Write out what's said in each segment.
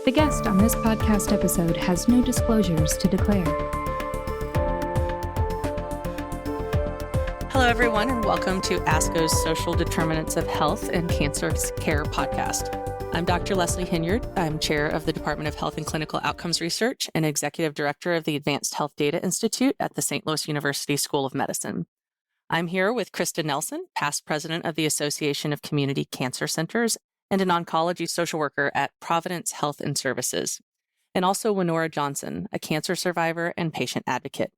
The guest on this podcast episode has no disclosures to declare. Hello, everyone, and welcome to ASCO's Social Determinants of Health and Cancer Care podcast. I'm Dr. Leslie Hinyard. I'm chair of the Department of Health and Clinical Outcomes Research and executive director of the Advanced Health Data Institute at the St. Louis University School of Medicine. I'm here with Krista Nelson, past president of the Association of Community Cancer Centers and an oncology social worker at Providence Health and Services, and also Wenora Johnson, a cancer survivor and patient advocate.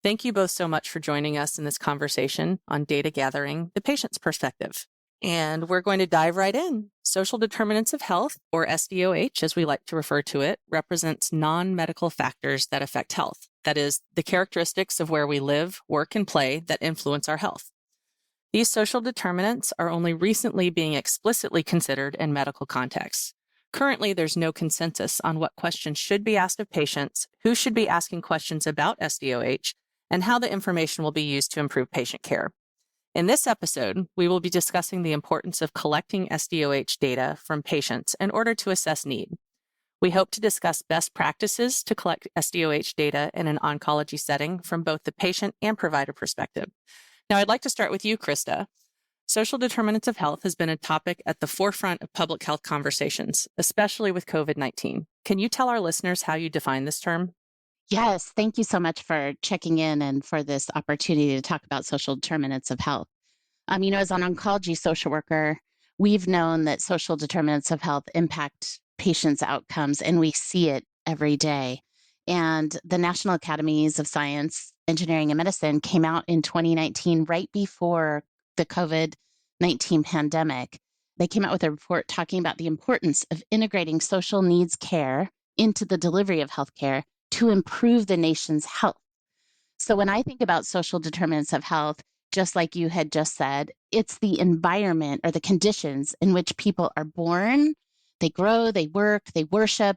Thank you both so much for joining us in this conversation on data gathering, the patient's perspective. And we're going to dive right in. Social determinants of health, or SDOH, as we like to refer to it, represents non-medical factors that affect health. That is, the characteristics of where we live, work, and play that influence our health. These social determinants are only recently being explicitly considered in medical contexts. Currently, there's no consensus on what questions should be asked of patients, who should be asking questions about SDOH, and how the information will be used to improve patient care. In this episode, we will be discussing the importance of collecting SDOH data from patients in order to assess need. We hope to discuss best practices to collect SDOH data in an oncology setting from both the patient and provider perspective. Now, I'd like to start with you, Krista. Social determinants of health has been a topic at the forefront of public health conversations, especially with COVID-19. Can you tell our listeners how you define this term? Yes, thank you so much for checking in and for this opportunity to talk about social determinants of health. As an oncology social worker, we've known that social determinants of health impact patients' outcomes, and we see it every day. And the National Academies of Science, Engineering, and Medicine came out in 2019, right before the COVID-19 pandemic. They came out with a report talking about the importance of integrating social needs care into the delivery of healthcare to improve the nation's health. So when I think about social determinants of health, just like you had just said, it's the environment or the conditions in which people are born, they grow, they work, they worship,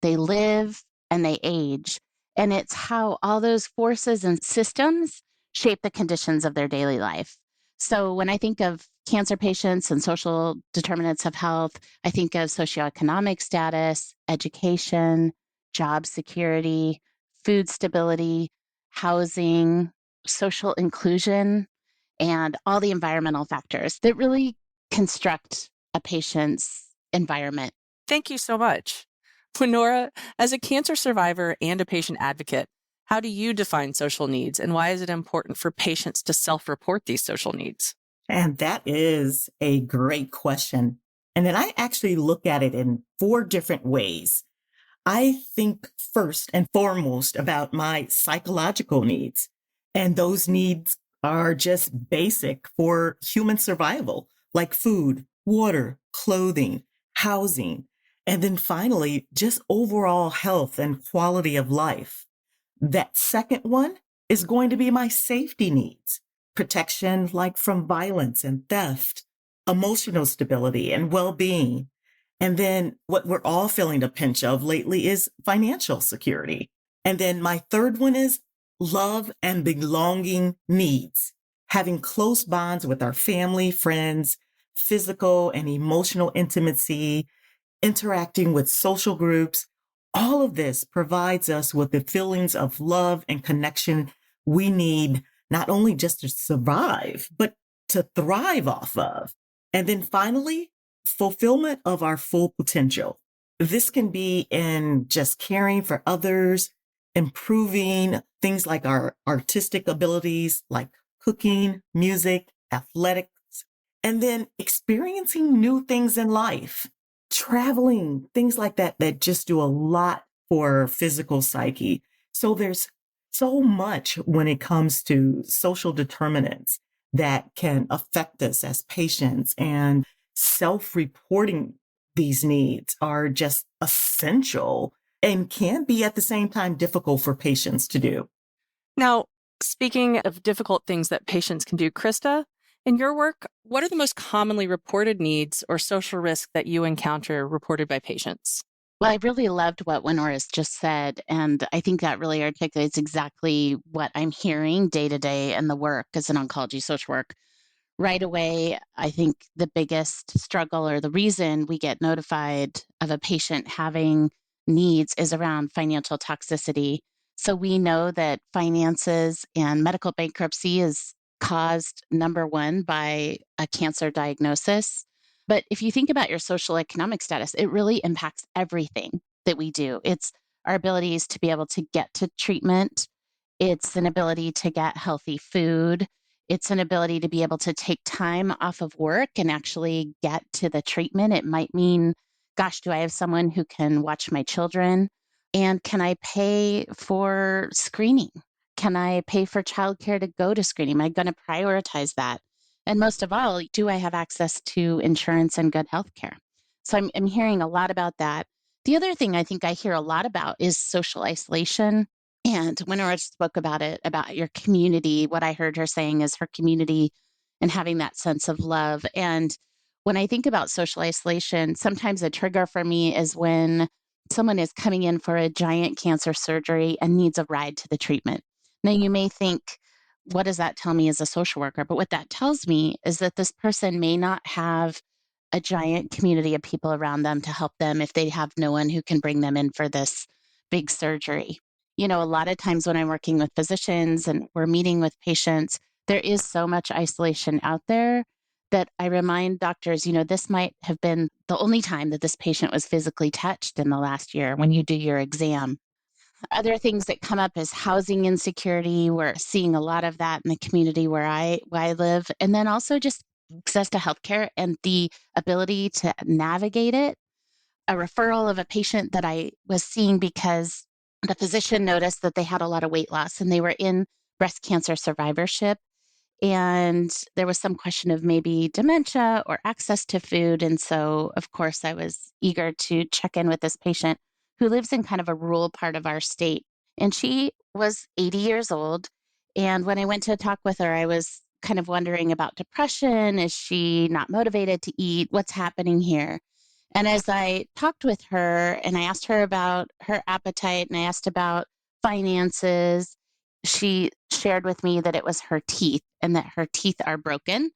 they live, and they age. And it's how all those forces and systems shape the conditions of their daily life. So when I think of cancer patients and social determinants of health, I think of socioeconomic status, education, job security, food stability, housing, social inclusion, and all the environmental factors that really construct a patient's environment. Thank you so much. Wenora, as a cancer survivor and a patient advocate, how do you define social needs, and why is it important for patients to self-report these social needs? And that is a great question. And then I actually look at it in 4 different ways. I think first and foremost about my psychological needs, and those needs are just basic for human survival, like food, water, clothing, housing, and then finally, just overall health and quality of life. That second one is going to be my safety needs, protection like from violence and theft, emotional stability and well-being. And then what we're all feeling a pinch of lately is financial security. And then my third one is love and belonging needs, having close bonds with our family, friends, physical and emotional intimacy, interacting with social groups. All of this provides us with the feelings of love and connection we need, not only just to survive, but to thrive off of. And then finally, fulfillment of our full potential. This can be in just caring for others, improving things like our artistic abilities, like cooking, music, athletics, and then experiencing new things in life, traveling, things like that, that just do a lot for physical psyche. So there's so much when it comes to social determinants that can affect us as patients, and self-reporting these needs are just essential and can be at the same time difficult for patients to do. Now, speaking of difficult things that patients can do, Krista, in your work, what are the most commonly reported needs or social risks that you encounter reported by patients? Well, I really loved what Wenora's just said, and I think that really articulates exactly what I'm hearing day to day in the work as an oncology social work. Right away, I think the biggest struggle or the reason we get notified of a patient having needs is around financial toxicity. So we know that finances and medical bankruptcy is caused, number one, by a cancer diagnosis. But if you think about your social economic status, it really impacts everything that we do. It's our abilities to be able to get to treatment. It's an ability to get healthy food. It's an ability to be able to take time off of work and actually get to the treatment. It might mean, gosh, do I have someone who can watch my children? And can I pay for screening? Can I pay for childcare to go to screening? Am I going to prioritize that? And most of all, do I have access to insurance and good health care? So I'm hearing a lot about that. The other thing I think I hear a lot about is social isolation. And Wenora spoke about it, about your community. What I heard her saying is her community and having that sense of love. And when I think about social isolation, sometimes a trigger for me is when someone is coming in for a giant cancer surgery and needs a ride to the treatment. Now, you may think, what does that tell me as a social worker? But what that tells me is that this person may not have a giant community of people around them to help them if they have no one who can bring them in for this big surgery. You know, a lot of times when I'm working with physicians and we're meeting with patients, there is so much isolation out there that I remind doctors, you know, this might have been the only time that this patient was physically touched in the last year when you do your exam. Other things that come up is housing insecurity. We're seeing a lot of that in the community where I live. And then also just access to healthcare and the ability to navigate it. A referral of a patient that I was seeing because the physician noticed that they had a lot of weight loss and they were in breast cancer survivorship. And there was some question of maybe dementia or access to food. And so, of course, I was eager to check in with this patient who lives in kind of a rural part of our state. And she was 80 years old. And when I went to talk with her, I was kind of wondering about depression. Is she not motivated to eat? What's happening here? And as I talked with her and I asked her about her appetite and I asked about finances, she shared with me that it was her teeth and that her teeth are broken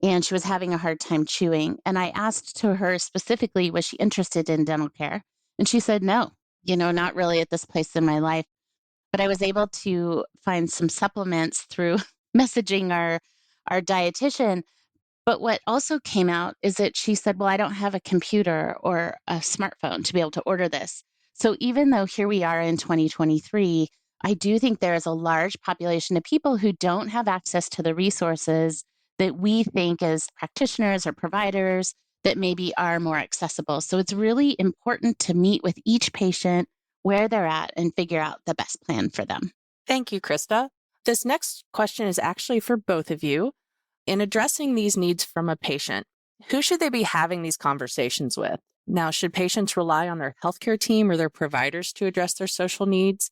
and she was having a hard time chewing. And I asked to her specifically, was she interested in dental care? And she said, no, you know, not really at this place in my life. But I was able to find some supplements through messaging our dietitian. But what also came out is that she said, well, I don't have a computer or a smartphone to be able to order this. So even though here we are in 2023, I do think there is a large population of people who don't have access to the resources that we think as practitioners or providers that maybe are more accessible. So it's really important to meet with each patient where they're at and figure out the best plan for them. Thank you, Krista. This next question is actually for both of you. In addressing these needs from a patient, who should they be having these conversations with? Now, should patients rely on their healthcare team or their providers to address their social needs?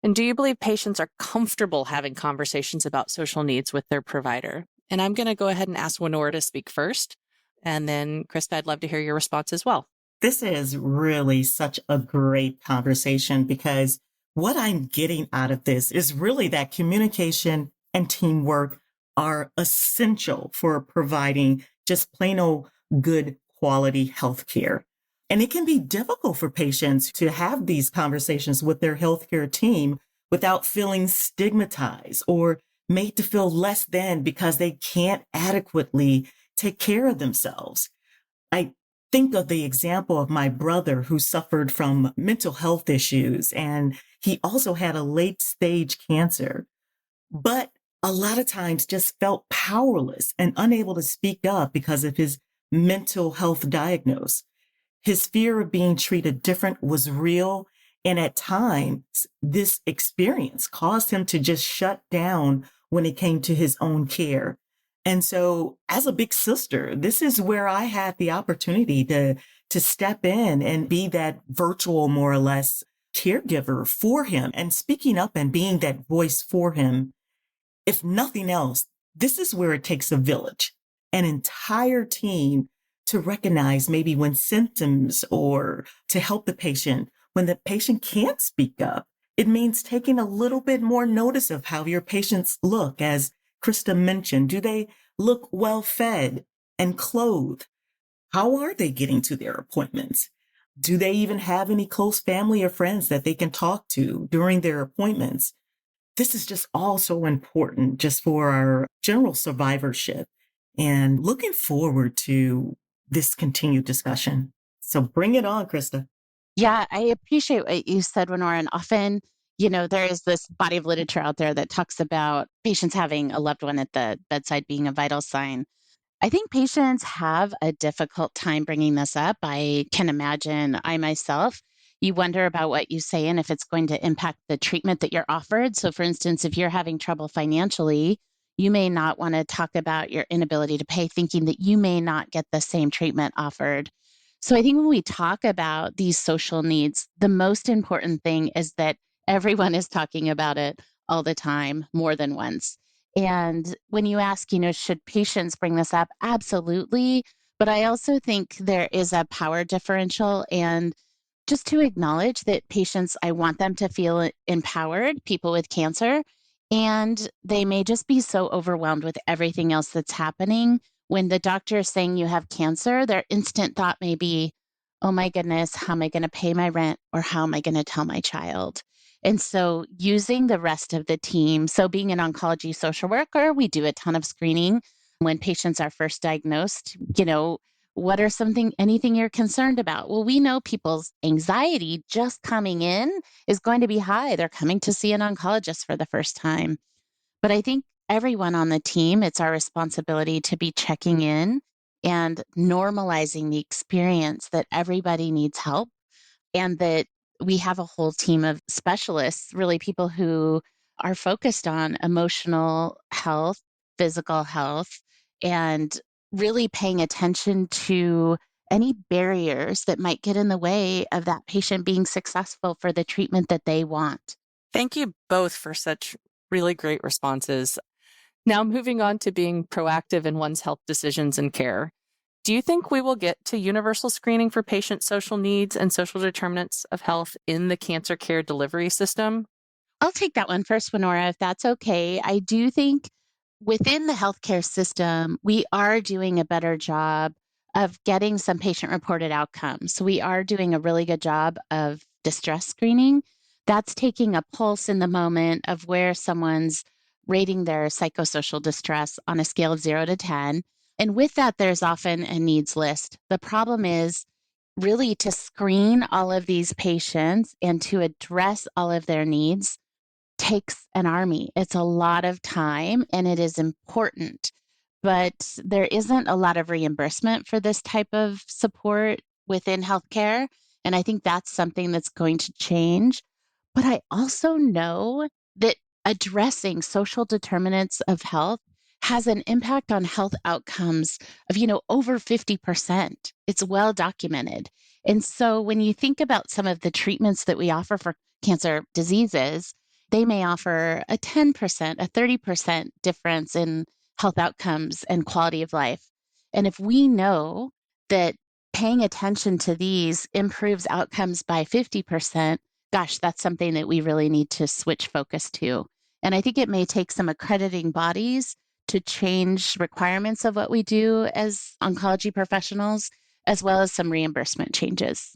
And do you believe patients are comfortable having conversations about social needs with their provider? And I'm going to go ahead and ask Wenora to speak first. And then, Krista, I'd love to hear your response as well. This is really such a great conversation because what I'm getting out of this is really that communication and teamwork are essential for providing just plain old good quality healthcare. And it can be difficult for patients to have these conversations with their healthcare team without feeling stigmatized or made to feel less than because they can't adequately take care of themselves. I think of the example of my brother who suffered from mental health issues, and he also had a late stage cancer, but a lot of times just felt powerless and unable to speak up because of his mental health diagnosis. His fear of being treated different was real. And at times, this experience caused him to just shut down when it came to his own care. And so as a big sister, this is where I had the opportunity to step in and be that virtual, more or less, caregiver for him and speaking up and being that voice for him. If nothing else, this is where it takes a village, an entire team to recognize maybe when symptoms or to help the patient when the patient can't speak up. It means taking a little bit more notice of how your patients look. As Krista mentioned, do they look well fed and clothed? How are they getting to their appointments? Do they even have any close family or friends that they can talk to during their appointments? This is just all so important just for our general survivorship and looking forward to this continued discussion. So bring it on, Krista. Yeah, I appreciate what you said, Wenora. And often, there is this body of literature out there that talks about patients having a loved one at the bedside being a vital sign. I think patients have a difficult time bringing this up. I can imagine I myself, you wonder about what you say and if it's going to impact the treatment that you're offered. So, for instance, if you're having trouble financially, you may not want to talk about your inability to pay, thinking that you may not get the same treatment offered. So, I think when we talk about these social needs, the most important thing is that everyone is talking about it all the time, more than once. And when you ask, should patients bring this up? Absolutely. But I also think there is a power differential. And just to acknowledge that patients, I want them to feel empowered, people with cancer, and they may just be so overwhelmed with everything else that's happening. When the doctor is saying you have cancer, their instant thought may be, oh my goodness, how am I going to pay my rent? Or how am I going to tell my child? And so using the rest of the team, so being an oncology social worker, we do a ton of screening when patients are first diagnosed. What are anything you're concerned about? Well, we know people's anxiety just coming in is going to be high. They're coming to see an oncologist for the first time. But I think everyone on the team, it's our responsibility to be checking in and normalizing the experience that everybody needs help, and that we have a whole team of specialists, really people who are focused on emotional health, physical health, and really paying attention to any barriers that might get in the way of that patient being successful for the treatment that they want. Thank you both for such really great responses. Now, moving on to being proactive in one's health decisions and care. Do you think we will get to universal screening for patient social needs and social determinants of health in the cancer care delivery system? I'll take that one first, Wenora, if that's okay. I do think within the healthcare system, we are doing a better job of getting some patient reported outcomes. So we are doing a really good job of distress screening. That's taking a pulse in the moment of where someone's rating their psychosocial distress on a scale of 0 to 10. And with that, there's often a needs list. The problem is really to screen all of these patients and to address all of their needs takes an army. It's a lot of time and it is important, but there isn't a lot of reimbursement for this type of support within healthcare. And I think that's something that's going to change. But I also know that addressing social determinants of health has an impact on health outcomes of, over 50%. It's well documented. And so when you think about some of the treatments that we offer for cancer diseases, they may offer a 10%, a 30% difference in health outcomes and quality of life. And if we know that paying attention to these improves outcomes by 50%, gosh, that's something that we really need to switch focus to. And I think it may take some accrediting bodies to change requirements of what we do as oncology professionals, as well as some reimbursement changes.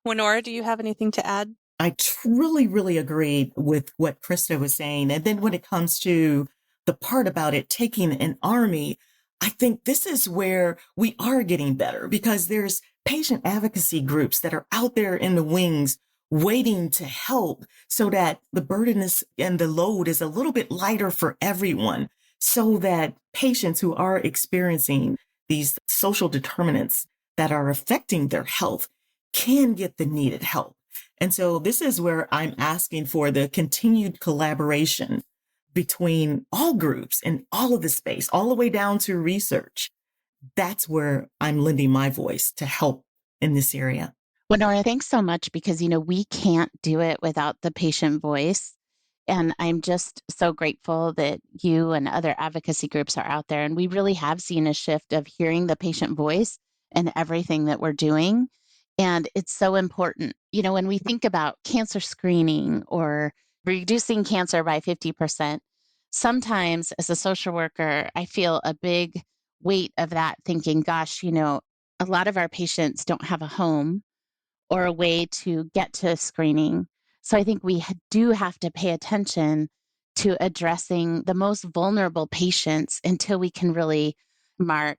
Wenora, do you have anything to add? I truly, really agree with what Krista was saying. And then when it comes to the part about it taking an army, I think this is where we are getting better because there's patient advocacy groups that are out there in the wings waiting to help so that the burden is and the load is a little bit lighter for everyone, so that patients who are experiencing these social determinants that are affecting their health can get the needed help. And so this is where I'm asking for the continued collaboration between all groups in all of the space, all the way down to research. That's where I'm lending my voice to help in this area. Well, Nora, thanks so much because, we can't do it without the patient voice. And I'm just so grateful that you and other advocacy groups are out there. And we really have seen a shift of hearing the patient voice in everything that we're doing. And it's so important. When we think about cancer screening or reducing cancer by 50%, sometimes as a social worker, I feel a big weight of that thinking, gosh, a lot of our patients don't have a home or a way to get to screening. So I think we do have to pay attention to addressing the most vulnerable patients until we can really mark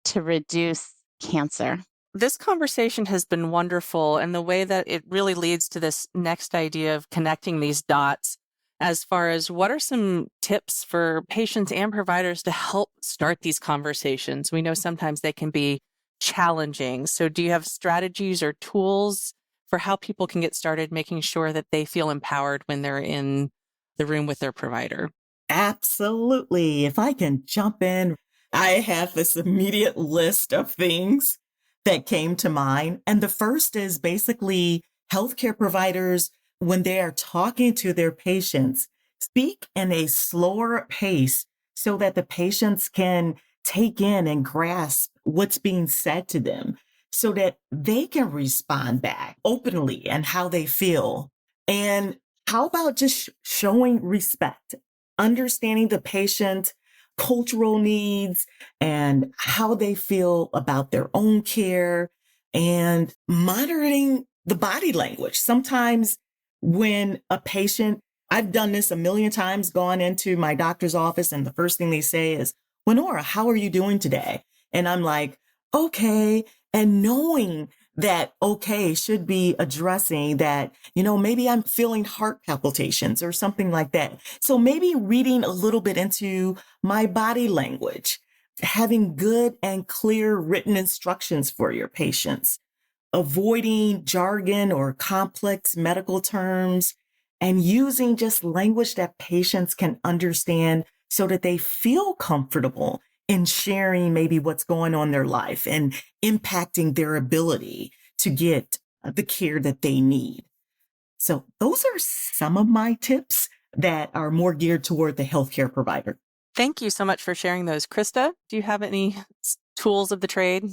to reduce cancer. This conversation has been wonderful, and the way that it really leads to this next idea of connecting these dots as far as what are some tips for patients and providers to help start these conversations. We know sometimes they can be challenging. So do you have strategies or tools for how people can get started making sure that they feel empowered when they're in the room with their provider? Absolutely. If I can jump in, I have this immediate list of things that came to mind. And the first is basically healthcare providers, when they are talking to their patients, speak in a slower pace so that the patients can take in and grasp what's being said to them so that they can respond back openly and how they feel. And how about just showing respect, understanding the patient cultural needs and how they feel about their own care and monitoring the body language. Sometimes when a patient, I've done this a million times, gone into my doctor's office and the first thing they say is, "Wenora, how are you doing today?" And I'm like, okay. And knowing that okay should be addressing that, maybe I'm feeling heart palpitations or something like that. So maybe reading a little bit into my body language, having good and clear written instructions for your patients, avoiding jargon or complex medical terms, and using just language that patients can understand so that they feel comfortable in sharing maybe what's going on in their life and impacting their ability to get the care that they need. So those are some of my tips that are more geared toward the healthcare provider. Thank you so much for sharing those. Krista, do you have any tools of the trade?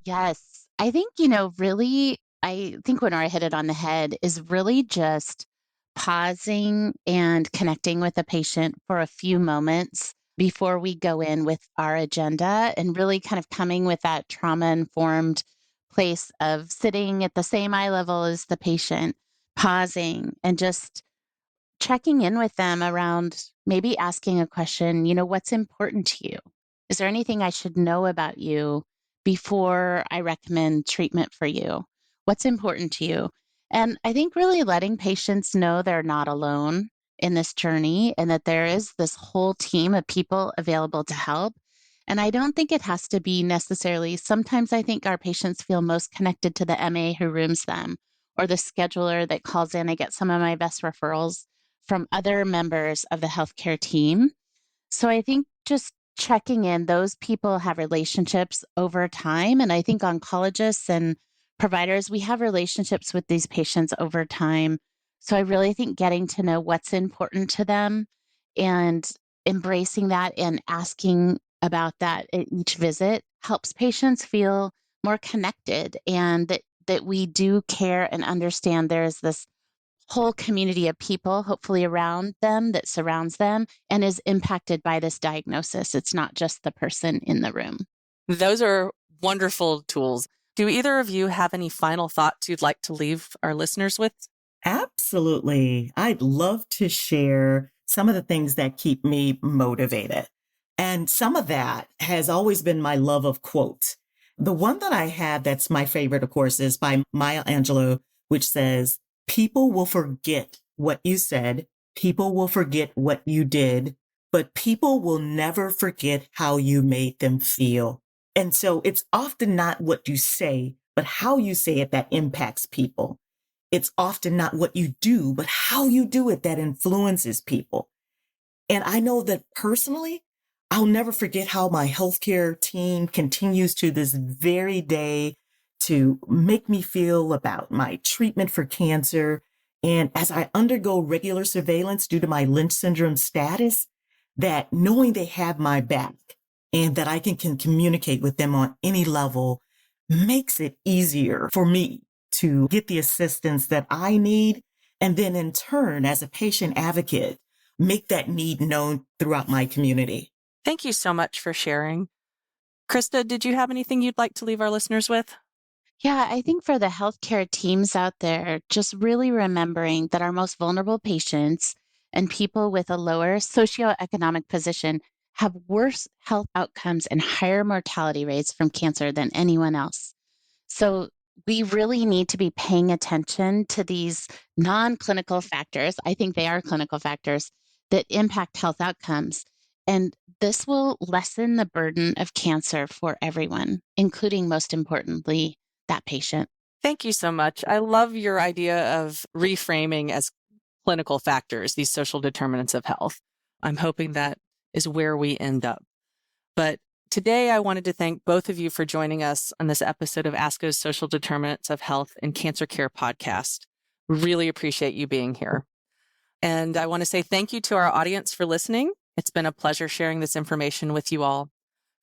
Yes. I think, really, I think Wenora hit it on the head is really just pausing and connecting with a patient for a few moments before we go in with our agenda and really kind of coming with that trauma-informed place of sitting at the same eye level as the patient, pausing and just checking in with them around maybe asking a question, what's important to you? Is there anything I should know about you before I recommend treatment for you? What's important to you? And I think really letting patients know they're not alone in this journey and that there is this whole team of people available to help. And I don't think it has to be necessarily, sometimes I think our patients feel most connected to the MA who rooms them or the scheduler that calls in. I get some of my best referrals from other members of the healthcare team. So I think just checking in, those people have relationships over time. And I think oncologists and providers, we have relationships with these patients over time. So I really think getting to know what's important to them and embracing that and asking about that at each visit helps patients feel more connected and that we do care and understand there is this whole community of people, hopefully around them, that surrounds them and is impacted by this diagnosis. It's not just the person in the room. Those are wonderful tools. Do either of you have any final thoughts you'd like to leave our listeners with? Absolutely. I'd love to share some of the things that keep me motivated. And some of that has always been my love of quotes. The one that I have that's my favorite, of course, is by Maya Angelou, which says, "People will forget what you said. People will forget what you did, but people will never forget how you made them feel." And so it's often not what you say, but how you say it that impacts people. It's often not what you do, but how you do it that influences people. And I know that personally, I'll never forget how my healthcare team continues to this very day to make me feel about my treatment for cancer. And as I undergo regular surveillance due to my Lynch syndrome status, that knowing they have my back and that I can communicate with them on any level makes it easier for me to get the assistance that I need. And then in turn, as a patient advocate, make that need known throughout my community. Thank you so much for sharing. Krista, did you have anything you'd like to leave our listeners with? Yeah, I think for the healthcare teams out there, just really remembering that our most vulnerable patients and people with a lower socioeconomic position have worse health outcomes and higher mortality rates from cancer than anyone else. So we really need to be paying attention to these non-clinical factors. I think they are clinical factors that impact health outcomes. And this will lessen the burden of cancer for everyone, including, most importantly, that patient. Thank you so much. I love your idea of reframing as clinical factors, these social determinants of health. I'm hoping that is where we end up. But today I wanted to thank both of you for joining us on this episode of ASCO's Social Determinants of Health and Cancer Care podcast. We really appreciate you being here. And I want to say thank you to our audience for listening. It's been a pleasure sharing this information with you all.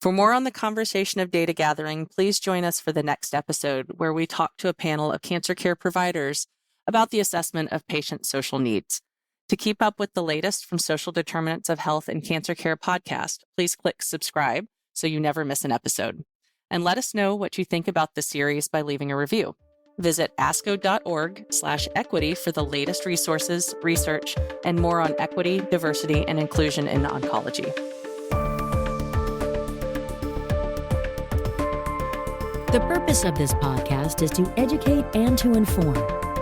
For more on the conversation of data gathering, please join us for the next episode where we talk to a panel of cancer care providers about the assessment of patient social needs. To keep up with the latest from Social Determinants of Health and Cancer Care podcast, please click subscribe so you never miss an episode. And let us know what you think about the series by leaving a review. Visit asco.org/equity for the latest resources, research, and more on equity, diversity, and inclusion in oncology. The purpose of this podcast is to educate and to inform.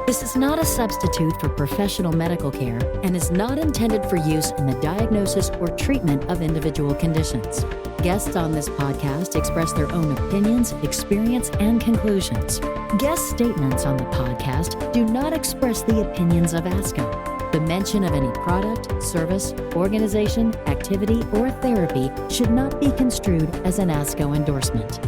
This is not a substitute for professional medical care and is not intended for use in the diagnosis or treatment of individual conditions. Guests on this podcast express their own opinions, experience, and conclusions. Guest statements on the podcast do not express the opinions of ASCO. The mention of any product, service, organization, activity, or therapy should not be construed as an ASCO endorsement.